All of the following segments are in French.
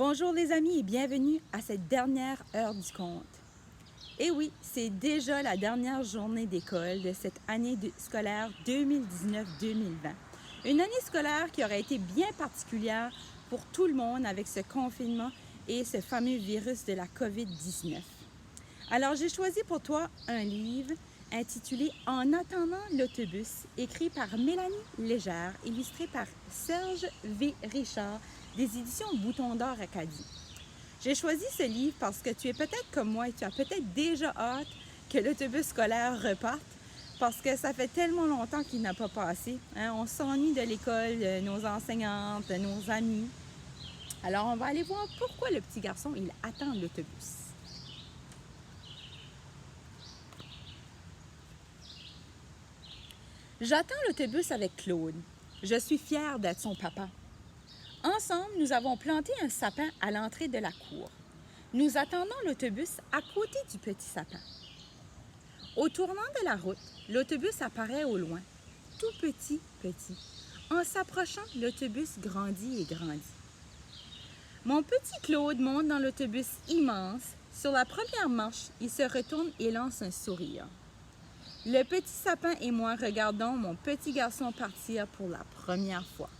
Bonjour les amis et bienvenue à cette dernière heure du conte. Et oui, c'est déjà la dernière journée d'école de cette année scolaire 2019-2020. Une année scolaire qui aurait été bien particulière pour tout le monde avec ce confinement et ce fameux virus de la COVID-19. Alors j'ai choisi pour toi un livre intitulé « En attendant l'autobus » écrit par Mélanie Légère, illustré par Serge V. Richard des éditions Bouton d'Or Acadie. J'ai choisi ce livre parce que tu es peut-être comme moi et tu as peut-être déjà hâte que l'autobus scolaire reparte parce que ça fait tellement longtemps qu'il n'a pas passé. Hein? On s'ennuie de l'école, de nos enseignantes, de nos amis. Alors on va aller voir pourquoi le petit garçon il attend l'autobus. J'attends l'autobus avec Claude. Je suis fière d'être son papa. Ensemble, nous avons planté un sapin à l'entrée de la cour. Nous attendons l'autobus à côté du petit sapin. Au tournant de la route, l'autobus apparaît au loin, tout petit. En s'approchant, l'autobus grandit et grandit. Mon petit Claude monte dans l'autobus immense. Sur la première marche, il se retourne et lance un sourire. Le petit sapin et moi regardons mon petit garçon partir pour la première fois.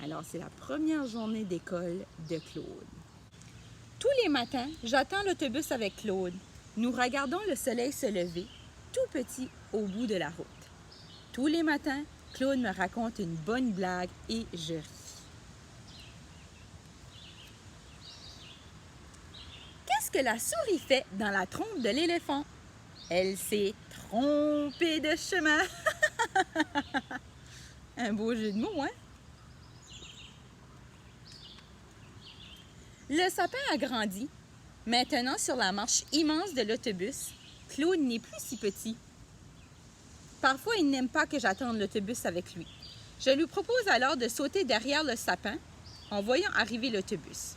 Alors, c'est la première journée d'école de Claude. Tous les matins, j'attends l'autobus avec Claude. Nous regardons le soleil se lever, tout petit, au bout de la route. Tous les matins, Claude me raconte une bonne blague et je ris. Qu'est-ce que la souris fait dans la trompe de l'éléphant? Elle s'est trompée de chemin. Un beau jeu de mots, hein? Le sapin a grandi. Maintenant, sur la marche immense de l'autobus, Claude n'est plus si petit. Parfois, il n'aime pas que j'attende l'autobus avec lui. Je lui propose alors de sauter derrière le sapin en voyant arriver l'autobus.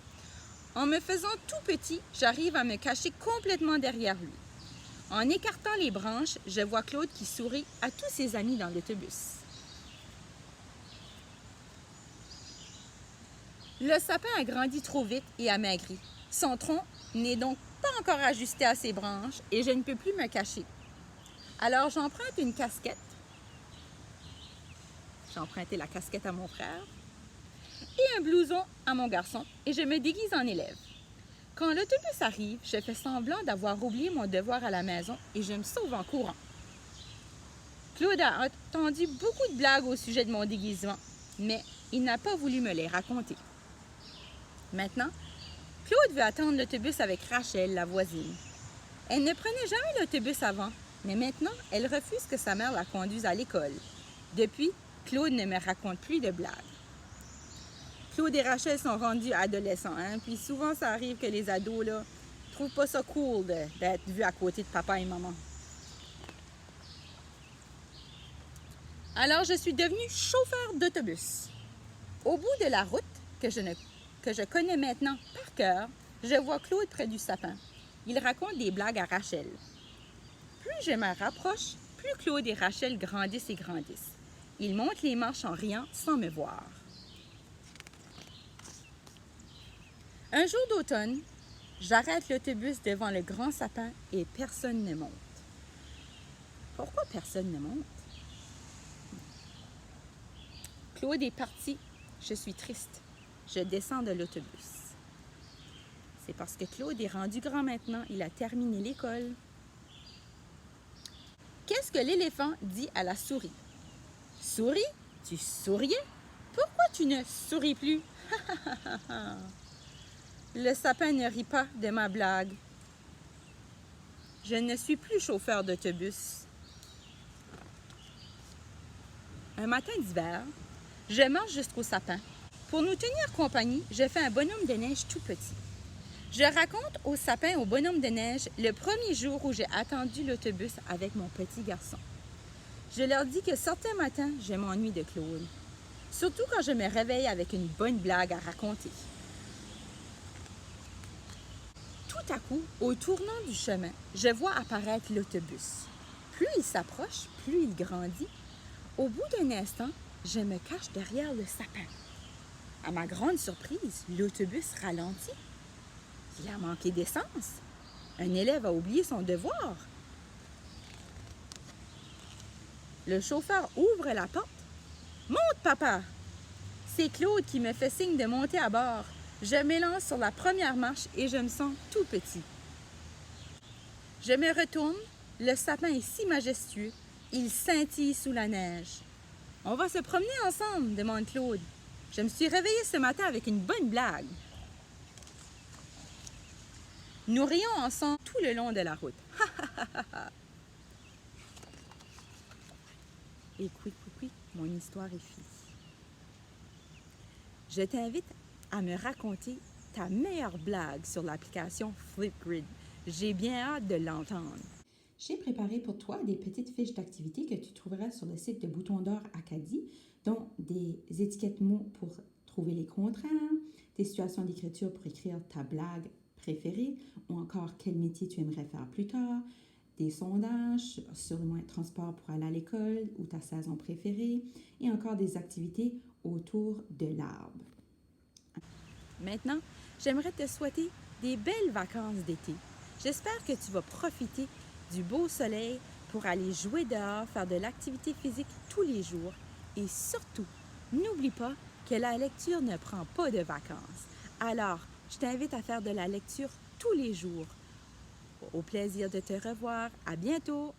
En me faisant tout petit, j'arrive à me cacher complètement derrière lui. En écartant les branches, je vois Claude qui sourit à tous ses amis dans l'autobus. Le sapin a grandi trop vite et amaigri. Son tronc n'est donc pas encore ajusté à ses branches et je ne peux plus me cacher. Alors j'emprunte une casquette. J'ai emprunté la casquette à mon frère et un blouson à mon garçon et je me déguise en élève. Quand l'autobus arrive, je fais semblant d'avoir oublié mon devoir à la maison et je me sauve en courant. Claude a entendu beaucoup de blagues au sujet de mon déguisement, mais il n'a pas voulu me les raconter. Maintenant, Claude veut attendre l'autobus avec Rachel, la voisine. Elle ne prenait jamais l'autobus avant, mais maintenant, elle refuse que sa mère la conduise à l'école. Depuis, Claude ne me raconte plus de blagues. Claude et Rachel sont rendus adolescents, hein? Puis souvent, ça arrive que les ados, là, trouvent pas ça cool d'être vus à côté de papa et maman. Alors, je suis devenue chauffeur d'autobus. Au bout de la route, que je connais maintenant par cœur, je vois Claude près du sapin. Il raconte des blagues à Rachel. Plus je me rapproche, plus Claude et Rachel grandissent et grandissent. Ils montent les marches en riant sans me voir. Un jour d'automne, j'arrête l'autobus devant le grand sapin et personne ne monte. Pourquoi personne ne monte? Claude est parti. Je suis triste. Je descends de l'autobus. C'est parce que Claude est rendu grand maintenant. Il a terminé l'école. Qu'est-ce que l'éléphant dit à la souris? Souris, tu souriais? Pourquoi tu ne souris plus? Le sapin ne rit pas de ma blague. Je ne suis plus chauffeur d'autobus. Un matin d'hiver, je marche jusqu'au sapin. Pour nous tenir compagnie, je fais un bonhomme de neige tout petit. Je raconte au sapin, au bonhomme de neige, le premier jour où j'ai attendu l'autobus avec mon petit garçon. Je leur dis que certains matins, je m'ennuie de Claude. Surtout quand je me réveille avec une bonne blague à raconter. Tout à coup, au tournant du chemin, je vois apparaître l'autobus. Plus il s'approche, plus il grandit. Au bout d'un instant, je me cache derrière le sapin. À ma grande surprise, l'autobus ralentit. Il a manqué d'essence. Un élève a oublié son devoir. Le chauffeur ouvre la porte. Monte, papa! C'est Claude qui me fait signe de monter à bord. Je m'élance sur la première marche et je me sens tout petit. Je me retourne. Le sapin est si majestueux. Il scintille sous la neige. On va se promener ensemble, demande Claude. Je me suis réveillée ce matin avec une bonne blague. Nous rions ensemble tout le long de la route. Et quick, mon histoire est finie. Je t'invite à me raconter ta meilleure blague sur l'application Flipgrid. J'ai bien hâte de l'entendre. J'ai préparé pour toi des petites fiches d'activités que tu trouveras sur le site de Bouton d'Or Acadie, dont des étiquettes mots pour trouver les contraires, des situations d'écriture pour écrire ta blague préférée ou encore quel métier tu aimerais faire plus tard, des sondages sur le moyen de transport pour aller à l'école ou ta saison préférée et encore des activités autour de l'arbre. Maintenant, j'aimerais te souhaiter des belles vacances d'été. J'espère que tu vas profiter du beau soleil pour aller jouer dehors, faire de l'activité physique tous les jours. Et surtout, n'oublie pas que la lecture ne prend pas de vacances. Alors, je t'invite à faire de la lecture tous les jours. Au plaisir de te revoir. À bientôt!